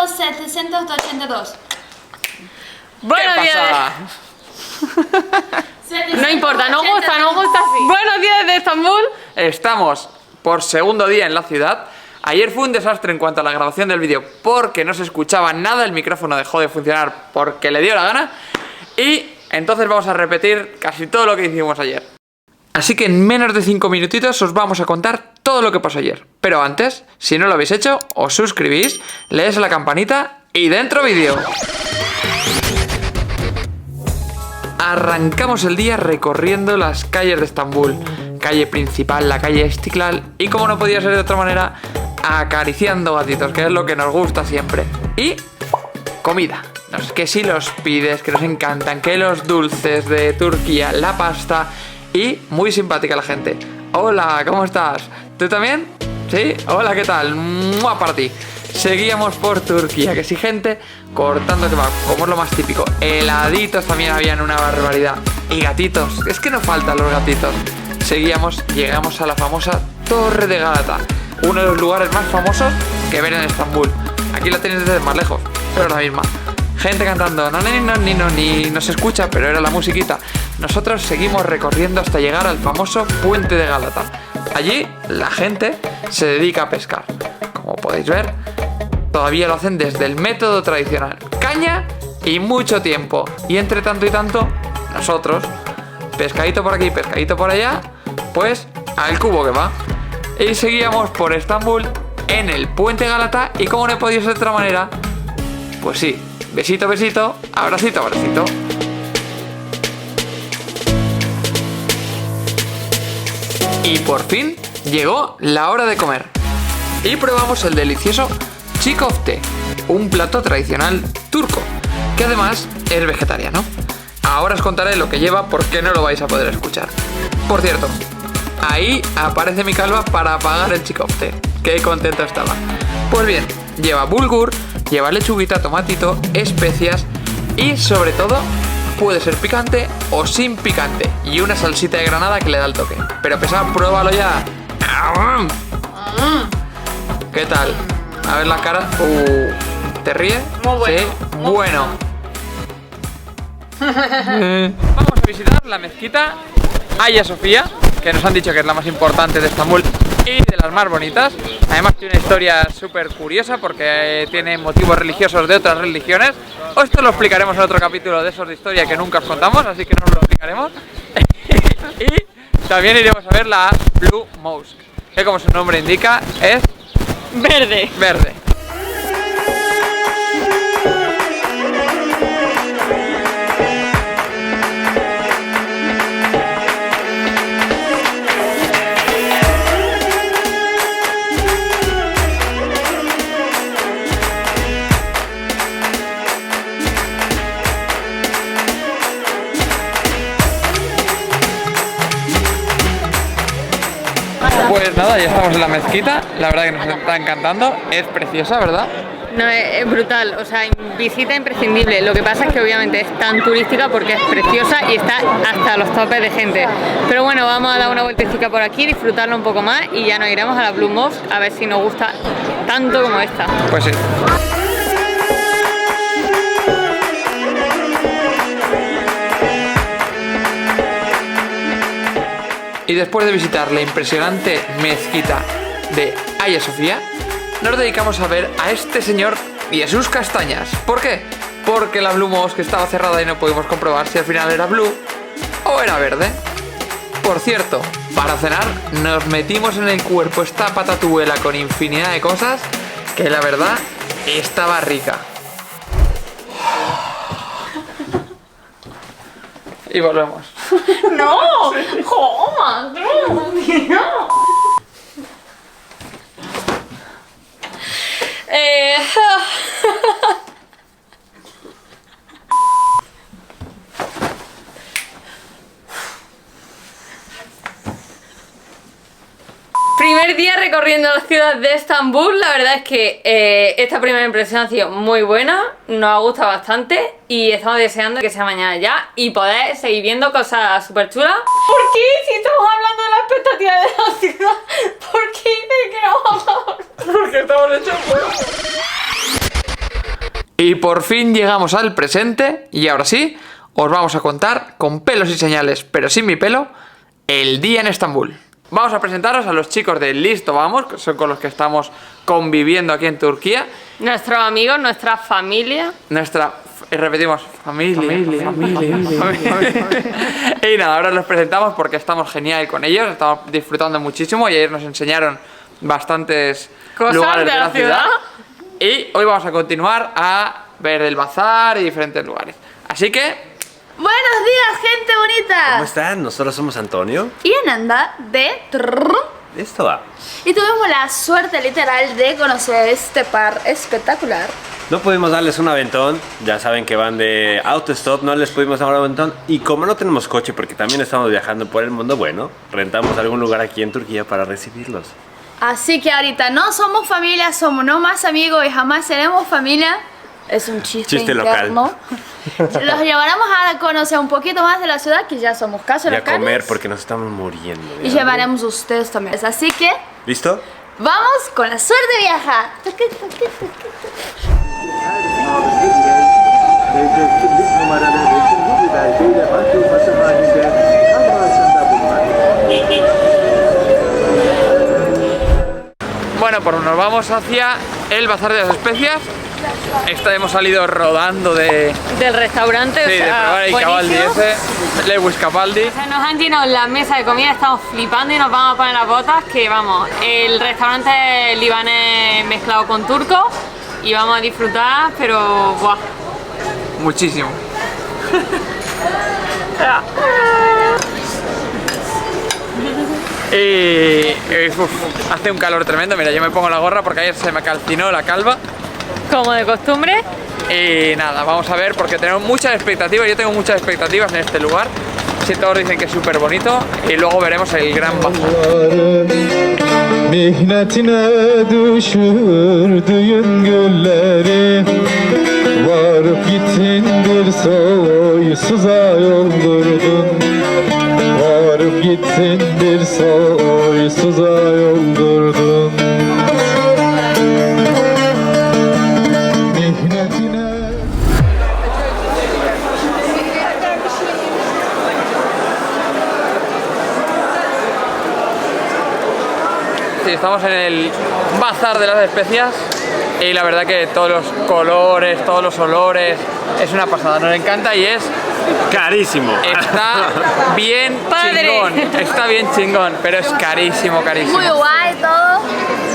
782. Buenos ¿Qué días. pasa? No importa, no gusta así. Buenos días de Estambul. Estamos por segundo día en la ciudad. Ayer fue un desastre en cuanto a la grabación del vídeo porque no se escuchaba nada, el micrófono dejó de funcionar porque le dio la gana. Y entonces vamos a repetir casi todo lo que hicimos ayer. Así que en menos de 5 minutitos os vamos a contar todo lo que pasó ayer. Pero antes, si no lo habéis hecho, os suscribís, le dais a la campanita y dentro vídeo. Arrancamos el día recorriendo las calles de Estambul. Calle principal, la calle Istiklal. Y como no podía ser de otra manera, acariciando gatitos, que es lo que nos gusta siempre. Y comida. Que si los pides, que nos encantan, que los dulces de Turquía, la pasta. Y muy simpática la gente. Hola, ¿cómo estás? ¿Tú también? ¿Sí? Hola, ¿qué tal? ¡Mua para ti! Seguíamos por Turquía, que si gente cortando kebab, como es lo más típico. Heladitos también habían una barbaridad. Y gatitos, es que no faltan los gatitos. Seguíamos, llegamos a la famosa Torre de Gálata, uno de los lugares más famosos que ver en Estambul. Aquí la tenéis desde más lejos, pero es la misma. Gente cantando, ni no se escucha, pero era la musiquita. Nosotros seguimos recorriendo hasta llegar al famoso Puente de Gálata. Allí la gente se dedica a pescar. Como podéis ver, todavía lo hacen desde el método tradicional. Caña y mucho tiempo. Y entre tanto y tanto, nosotros, pescadito por aquí, pescadito por allá, pues al cubo que va. Y seguíamos por Estambul en el Puente Gálata. Y como no podía ser de otra manera, pues sí, besito, besito, abracito, abracito. Y por fin llegó la hora de comer. Y probamos el delicioso çiğ köfte, un plato tradicional turco, que además es vegetariano. Ahora os contaré lo que lleva porque no lo vais a poder escuchar. Por cierto, ahí aparece mi calva para apagar el çiğ köfte. Qué contento estaba. Pues bien, lleva bulgur, lleva lechuguita, tomatito, especias y sobre todo puede ser picante o sin picante y una salsita de granada que le da el toque. Pero pesado, pruébalo ya. ¿Qué tal? A ver la cara. ¿Te ríes? Muy bueno. Sí, bueno. Vamos a visitar la mezquita Hagia Sofía, que nos han dicho que es la más importante de Estambul y de las más bonitas. Además tiene una historia súper curiosa porque tiene motivos religiosos de otras religiones. Esto lo explicaremos en otro capítulo de esos de historia que nunca os contamos, así que no os lo explicaremos. Y también iremos a ver la Blue Mosque, que como su nombre indica es Verde. verde. Pues nada, ya estamos en la mezquita, la verdad que nos está encantando, es preciosa, ¿verdad? No, es brutal, o sea, visita imprescindible. Lo que pasa es que obviamente es tan turística porque es preciosa y está hasta los topes de gente. Pero bueno, vamos a dar una vueltecita por aquí, disfrutarlo un poco más y ya nos iremos a la Blue Mosque a ver si nos gusta tanto como esta. Pues sí. Y después de visitar la impresionante mezquita de Hagia Sofía, nos dedicamos a ver a este señor y a sus castañas. ¿Por qué? Porque la Blue Mosque estaba cerrada y no pudimos comprobar si al final era blue o era verde. Por cierto, para cenar nos metimos en el cuerpo esta patatuela con infinidad de cosas que la verdad estaba rica. Y volvemos. ¡No! ¡Joma! ¡No! Primer día recorriendo la ciudad de Estambul. La verdad es que esta primera impresión ha sido muy buena, nos ha gustado bastante y estamos deseando que sea mañana ya y poder seguir viendo cosas súper chulas. ¿Por qué? Si estamos hablando de la expectativa de la ciudad, ¿por qué dices que no vamos a hablar? Porque estamos hechos fuego. Y por fin llegamos al presente y ahora sí, os vamos a contar con pelos y señales, pero sin mi pelo, el día en Estambul. Vamos a presentaros a los chicos de Listo Vamos, que son con los que estamos conviviendo aquí en Turquía. Nuestros amigos, nuestra familia. Repetimos, familia. Y nada, ahora los presentamos porque estamos genial con ellos, estamos disfrutando muchísimo y ayer nos enseñaron bastantes Cosas lugares de la ciudad. Y hoy vamos a continuar a ver el bazar y diferentes lugares. Así que... Buenos días, gente bonita. ¿Cómo están? Nosotros somos Antonio Y Ananda de Esto va. Y tuvimos la suerte literal de conocer este par espectacular. No pudimos darles un aventón. Ya saben que van de autostop. No les pudimos dar un aventón. Y como no tenemos coche, porque también estamos viajando por el mundo, bueno, rentamos algún lugar aquí en Turquía para recibirlos. Así que ahorita no somos familia, somos no más amigos y jamás seremos familia. Es un chiste interno. Los llevaremos a conocer un poquito más de la ciudad, que ya somos casi Y a locales. comer porque nos estamos muriendo. Y llevaremos a ustedes también. Así que ¿Listo? vamos con la suerte de viajar. Bueno, pues nos vamos hacia el Bazar de las Especias. Hemos salido rodando del restaurante, de probar el Capaldi ese, Lewis Capaldi. O sea, nos han llenado la mesa de comida, estamos flipando y nos vamos a poner las botas, que vamos, el restaurante es libanés mezclado con turco y vamos a disfrutar, pero ¡buah! Muchísimo. Hace un calor tremendo. Mira, yo me pongo la gorra porque ayer se me calcinó la calva. Como de costumbre. Y nada, vamos a ver porque tenemos muchas expectativas. Yo tengo muchas expectativas en este lugar. Si todos dicen que es súper bonito. Y luego veremos el gran bazar. Mihnetine düşürdüğün gülleri varıp gittin bir soysuza yoldurdun varıp gittin bir soysuza yoldurdun Mihnetine Estamos en el Bazar de las Especias y la verdad que todos los colores, todos los olores, es una pasada, nos encanta y es Carísimo. Está bien chingón, está bien chingón, pero es carísimo, carísimo. Muy guay todo.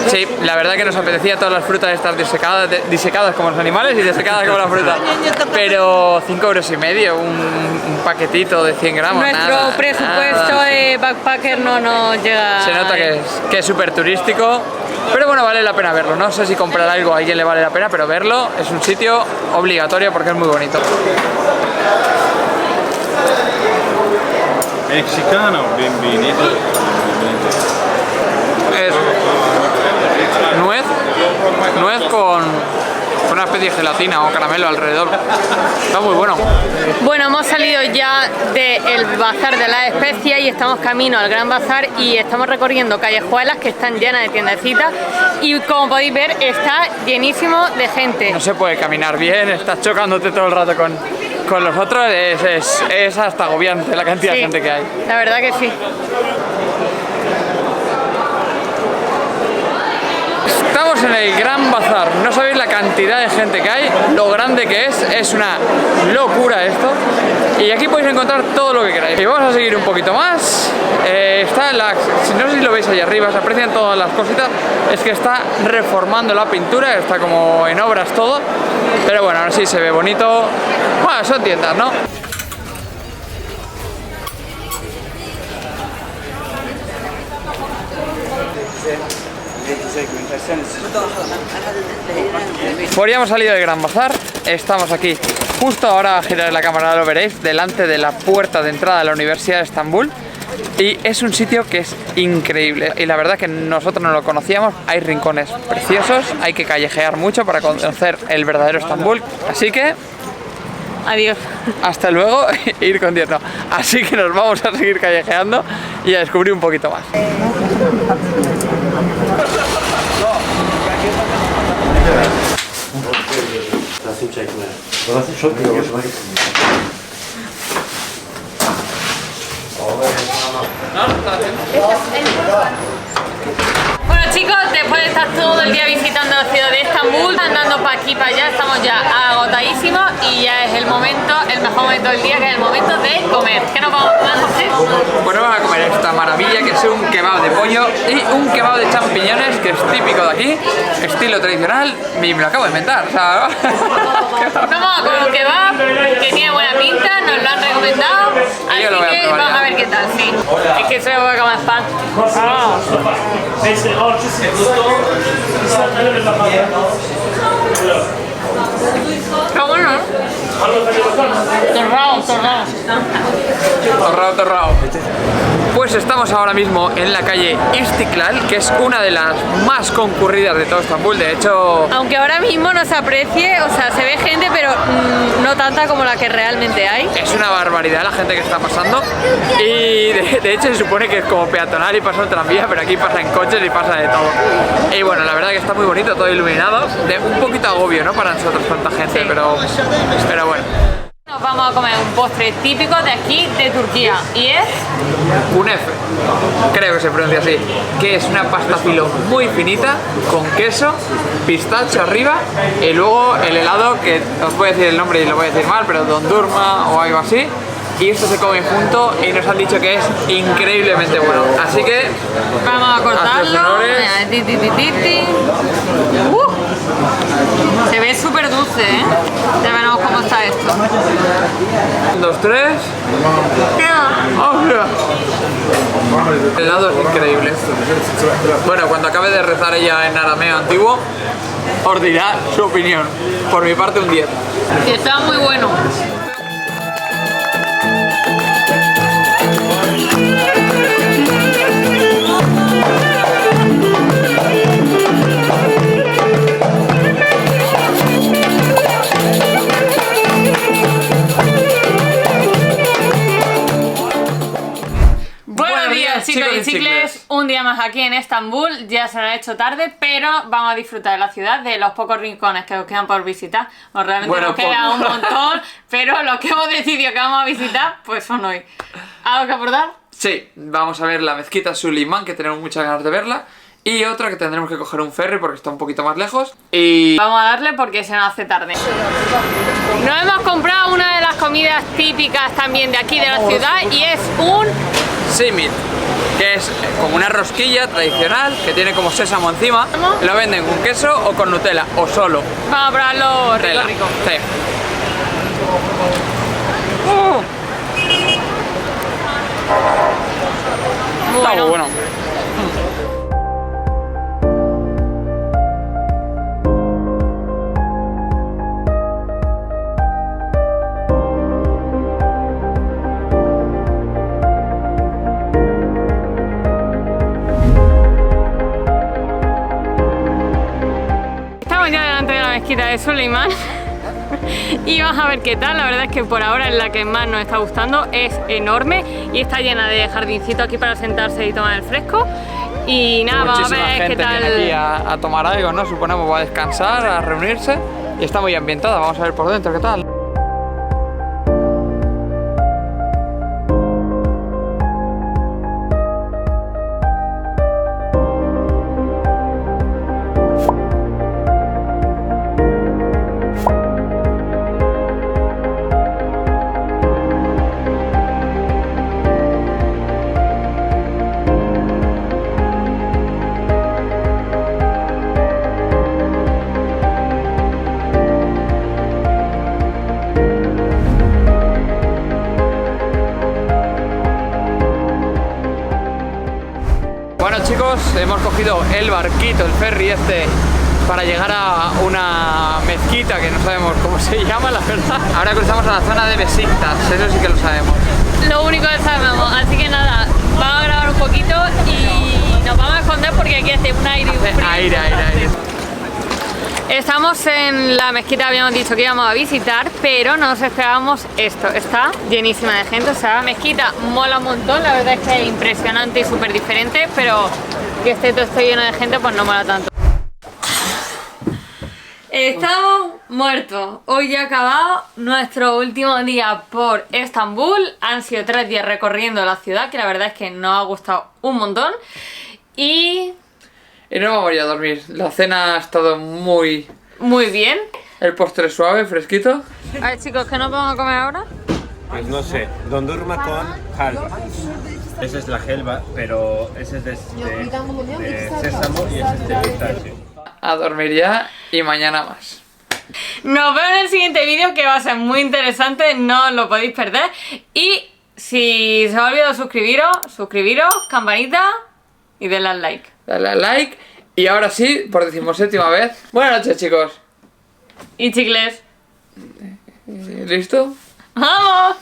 Sí, la verdad que nos apetecía todas las frutas estar disecadas como los animales y desecadas como la fruta. Pero 5,5 €, un paquetito de 100 gramos. Nuestro nada, presupuesto nada. de backpacker no nos llega. Se nota que es súper turístico, pero bueno, vale la pena verlo. No sé si comprar algo a alguien le vale la pena, pero verlo es un sitio obligatorio porque es muy bonito. Mexicano, bienvenido. Es nuez con una especie de gelatina o caramelo alrededor. Está muy bueno. Bueno, hemos salido ya del Bazar de las Especias y estamos camino al Gran Bazar y estamos recorriendo callejuelas que están llenas de tiendecitas y como podéis ver está llenísimo de gente. No se puede caminar bien, estás chocándote todo el rato con los otros, es hasta agobiante la cantidad de gente que hay. La verdad que sí. Estamos en el Gran Bazar, no sabéis la cantidad de gente que hay, lo grande que es una locura esto. Y aquí podéis encontrar todo lo que queráis. Y vamos a seguir un poquito más. No sé si lo veis ahí arriba, se aprecian todas las cositas. Es que está reformando la pintura, está como en obras todo. Pero bueno, ahora sí se ve bonito. Bueno, son tiendas, ¿no? Pues ya hemos salido del Gran Bazar, estamos aquí justo ahora, a girar la cámara lo veréis, delante de la puerta de entrada de la Universidad de Estambul y es un sitio que es increíble y la verdad que nosotros no lo conocíamos, hay rincones preciosos, hay que callejear mucho para conocer el verdadero Estambul, así que Adiós. hasta luego e ir con Dios, no. Así que nos vamos a seguir callejeando y a descubrir un poquito más. Bueno chicos, después de estar todo el día visitando la ciudad de Estambul, andando para aquí para allá, estamos ya agotadísimos y ya es el momento, el mejor momento del día, que es el momento de comer. ¿Qué nos vamos a comer, José? Bueno, vamos a comer esta maravilla que es un kebab de pollo y un kebab de champiñones que es típico de aquí, estilo tradicional, y me lo acabo de inventar, o sea, Vamos a comer un kebab que tiene buena pinta, nos lo han recomendado, así yo lo voy a que probar vamos ya. a ver qué tal, sí. Es que soy boca más fan. Está bueno, ¿no? torrao. Pues estamos ahora mismo en la calle Istiklal, que es una de las más concurridas de todo Estambul, de hecho... Aunque ahora mismo no se aprecie, o sea, se ve gente, pero no tanta como la que realmente hay. Es una barbaridad la gente que está pasando y de hecho se supone que es como peatonal y pasa un tranvía, pero aquí pasa en coches y pasa de todo. Y bueno, la verdad que está muy bonito, todo iluminado, de un poquito agobio, ¿no? Para nosotros tanta gente, Sí. pero bueno. Nos vamos a comer un postre típico de aquí, de Turquía, y es... Kunefe, creo que se pronuncia así, que es una pasta filo muy finita, con queso, pistacho arriba, y luego el helado, que os voy a decir el nombre y lo voy a decir mal, pero dondurma o algo así, y esto se come junto y nos han dicho que es increíblemente bueno, así que Vamos a Haz los cortarlo. honores. Mira, ti, ti, ti, ti, ti. Se ve súper dulce, ¿eh? Ya veremos cómo está esto. 1, 2, 3. El helado es increíble. Bueno, cuando acabe de rezar ella en arameo antiguo, os dirá su opinión. Por mi parte, un 10. Que está muy bueno. Buenos días, chicos y chicles. Un día más aquí en Estambul. Ya se nos ha hecho tarde, pero vamos a disfrutar de la ciudad, de los pocos rincones que os quedan por visitar. O realmente Bueno, nos queda un montón, pero los que hemos decidido que vamos a visitar, pues son hoy. ¿Algo que aportar? Sí, vamos a ver la mezquita Suleiman, que tenemos muchas ganas de verla. Y otra que tendremos que coger un ferry porque está un poquito más lejos. Y Vamos a darle porque se nos hace tarde. Nos hemos comprado una de las comidas típicas también de aquí de la ciudad y es un... simit, que es como una rosquilla tradicional que tiene como sésamo encima. Lo venden con queso o con Nutella, o solo. Vamos a probarlo rico, Nutella. rico. Sí. Está muy bueno. Estamos ya delante de la mezquita de Suleiman y vamos a ver qué tal. La verdad es que por ahora es la que más nos está gustando, es enorme y está llena de jardincito aquí para sentarse y tomar el fresco. Y nada, vamos a Muchísima ver qué gente tal. viene aquí a tomar algo, ¿no? Suponemos va a descansar, a reunirse y está muy ambientada. Vamos a ver por dentro qué tal. Bueno chicos, hemos cogido el barquito, el ferry este, para llegar a una mezquita que no sabemos cómo se llama, la verdad. Ahora cruzamos a la zona de Besiktas, eso sí que lo sabemos. Lo único que sabemos, así que nada, vamos a grabar un poquito y nos vamos a esconder porque aquí hace un aire y un frío. Aire. Estamos en la mezquita, habíamos dicho que íbamos a visitar, pero no nos esperábamos esto. Está llenísima de gente, o sea, la mezquita mola un montón, la verdad es que es impresionante y súper diferente, pero que esté todo esto lleno de gente pues no mola tanto. Estamos muertos. Hoy ya ha acabado nuestro último día por Estambul. Han sido 3 días recorriendo la ciudad, que la verdad es que nos ha gustado un montón. Y no vamos ya a dormir. La cena ha estado muy bien. El postre suave, fresquito. A ver, chicos, ¿qué nos vamos a comer ahora? Pues no sé, dondurma con halva. Esa es la gelba, pero ese es de sésamo y ese es de pistacho. A dormir ya y mañana más. Nos vemos en el siguiente vídeo, que va a ser muy interesante, no os lo podéis perder. Y si se os ha olvidado suscribiros, campanita y denle al like. Dale al like. Y ahora sí, por 17ª vez, buenas noches, chicos. Y chicles. ¿Listo? ¡Vamos!